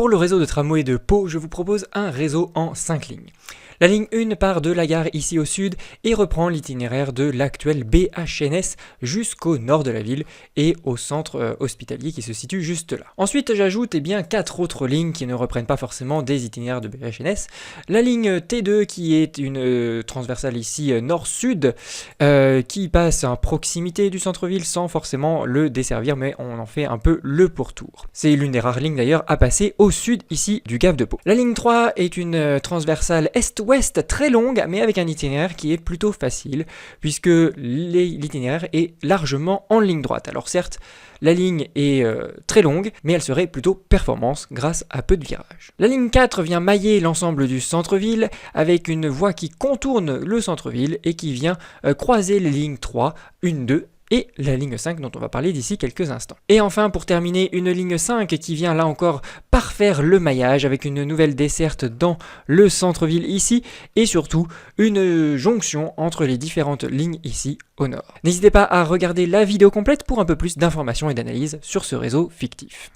Pour le réseau de tramway de Pau, je vous propose un réseau en 5 lignes. La ligne 1 part de la gare ici au sud et reprend l'itinéraire de l'actuel BHNS jusqu'au nord de la ville et au centre hospitalier qui se situe juste là. Ensuite, j'ajoute 4 autres lignes qui ne reprennent pas forcément des itinéraires de BHNS. La ligne T2 qui est une transversale ici nord-sud qui passe à proximité du centre-ville sans forcément le desservir, mais on en fait un peu le pourtour. C'est l'une des rares lignes d'ailleurs à passer au sud ici du Gave de Pau. La ligne 3 est une transversale est-ouest très longue, mais avec un itinéraire qui est plutôt facile, puisque l'itinéraire est largement en ligne droite. Alors certes, la ligne est très longue, mais elle serait plutôt performance grâce à peu de virages. La ligne 4 vient mailler l'ensemble du centre-ville, avec une voie qui contourne le centre-ville et qui vient croiser les lignes 3, 1, 2, et la ligne 5 dont on va parler d'ici quelques instants. Et enfin, pour terminer, une ligne 5 qui vient là encore parfaire le maillage avec une nouvelle desserte dans le centre-ville ici et surtout une jonction entre les différentes lignes ici au nord. N'hésitez pas à regarder la vidéo complète pour un peu plus d'informations et d'analyses sur ce réseau fictif.